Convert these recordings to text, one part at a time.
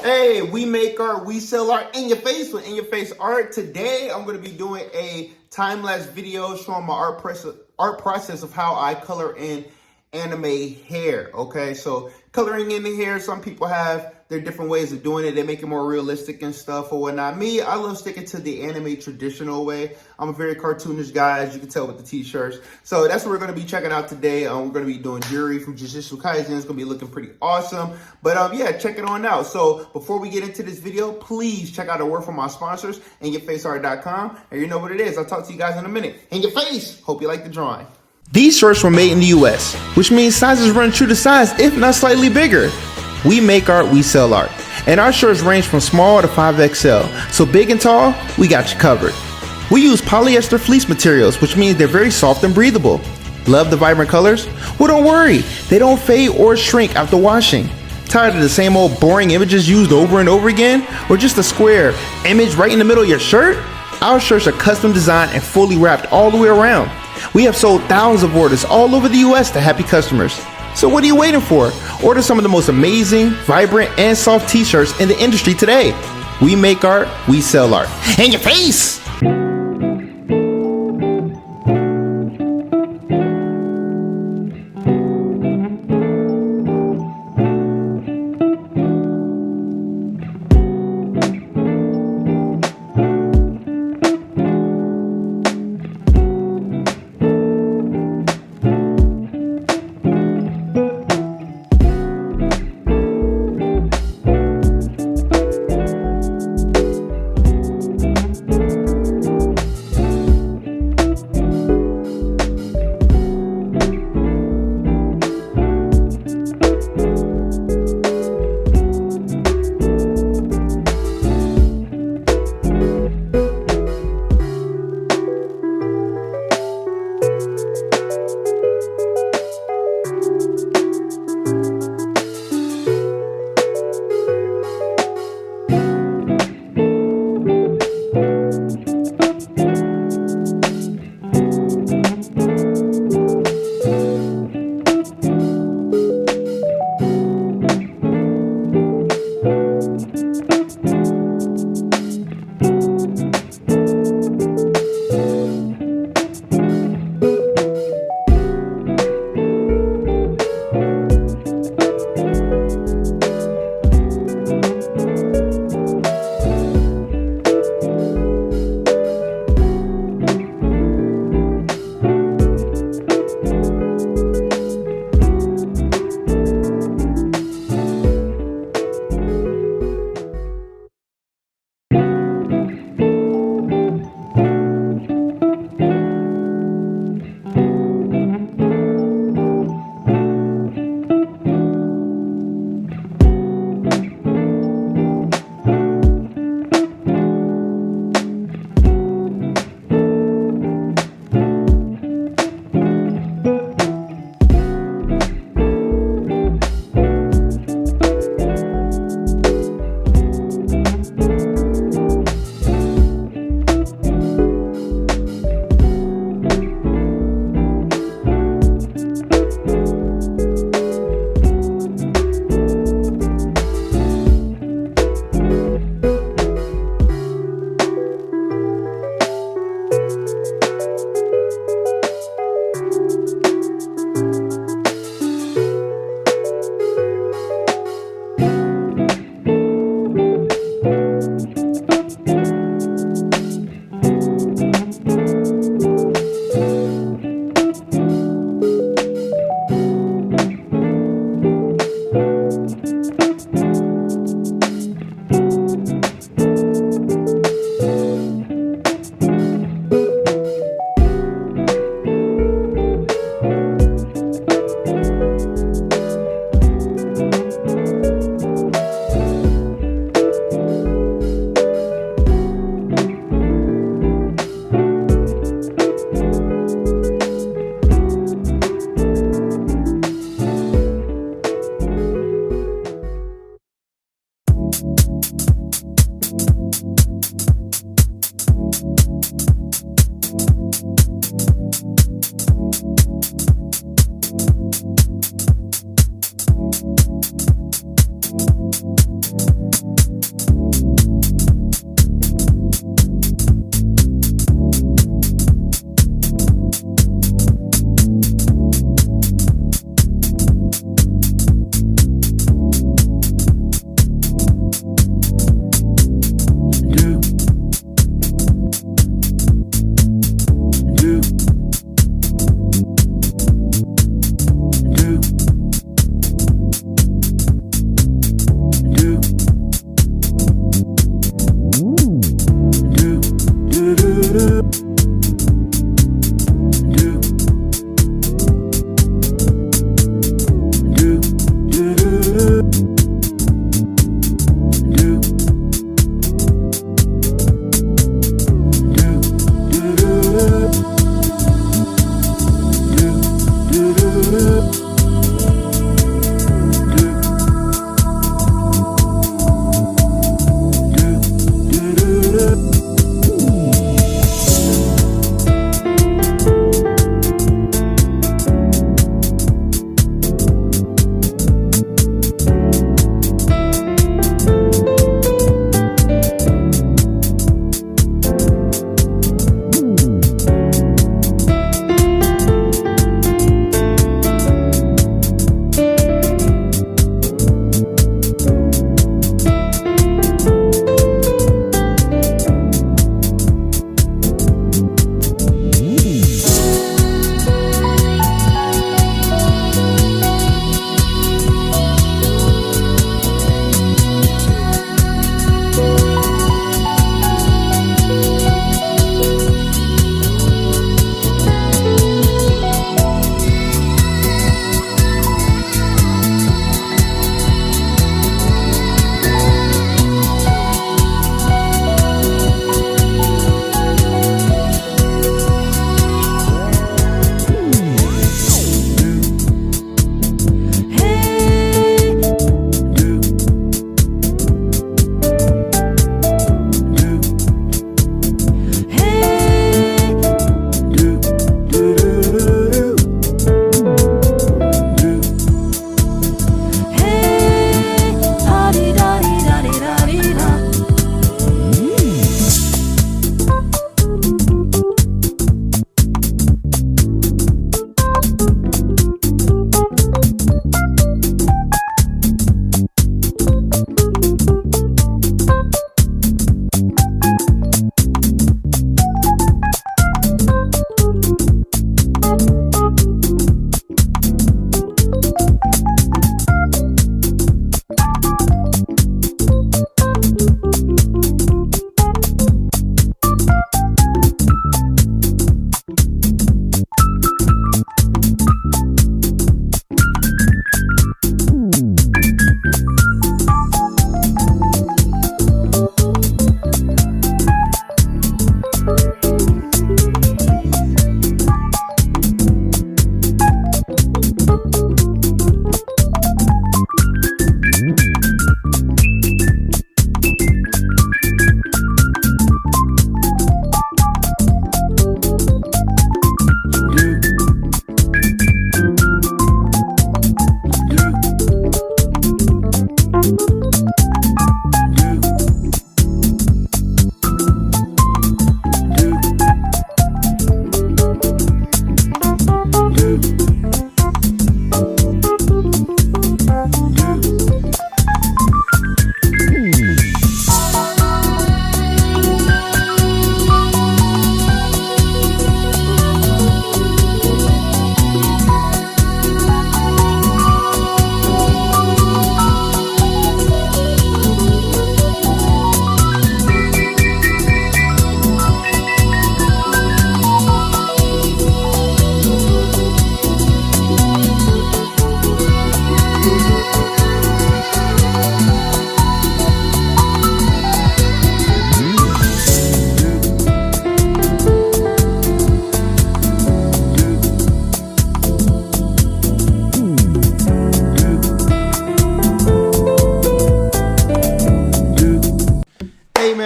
Hey, we make art, we sell art in your face with Inyoface art. Today, I'm going to be doing a time-lapse video showing my art process of how I color in anime hair. Okay, so coloring in the hair, some people have their different ways of doing it. They make it more realistic and stuff or whatnot. Me, I love sticking to the anime traditional way. I'm a very cartoonish guy, as you can tell with the t-shirts. So that's what we're going to be checking out today. We're going to be doing Yuri from Jujitsu Kaisen. It's going to be looking pretty awesome. But yeah, check it on out. So before we get into this video, please check out a word from my sponsors, inyofaceart.com. And you know what it is. I'll talk to you guys in a minute. In your face. Hope you like the drawing. These shirts were made in the US, which means sizes run true to size, if not slightly bigger. We make art, we sell art. And our shirts range from small to 5XL. So big and tall, we got you covered. We use polyester fleece materials, which means they're very soft and breathable. Love the vibrant colors? Well, don't worry, they don't fade or shrink after washing. Tired of the same old boring images used over and over again? Or just a square image right in the middle of your shirt? Our shirts are custom designed and fully wrapped all the way around. We have sold thousands of orders all over the US to happy customers. So what are you waiting for? Order some of the most amazing, vibrant, and soft t-shirts in the industry today. We make art, we sell art. In your face!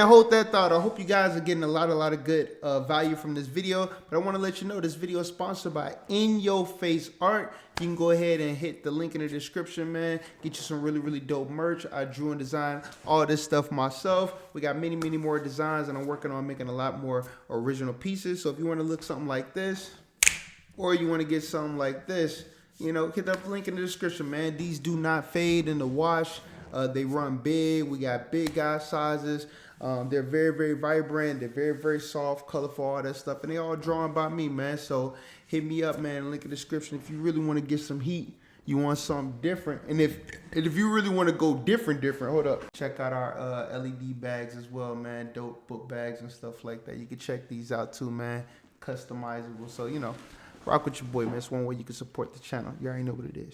man, hold that thought. I hope you guys are getting a lot of good value from this video. But I want to let you know this video is sponsored by Inyoface Art. You can go ahead and hit the link in the description, man. Get you some really dope merch. I drew and designed all this stuff myself. We got many more designs, and I'm working on making a lot more original pieces. So if you want to look something like this, or you want to get something like this, you know, hit that link in the description, man. These do not fade in the wash. They run big. We got big guy sizes. They're very vibrant. They're very soft, colorful, all that stuff. And they all drawn by me, man. So hit me up, man. Link in the description if you really want to get some heat. You want something different. And if you really want to go different, hold up. Check out our LED bags as well, man. Dope book bags and stuff like that. You can check these out too, man. Customizable. So, you know, rock with your boy, man. It's one way you can support the channel. You already know what it is.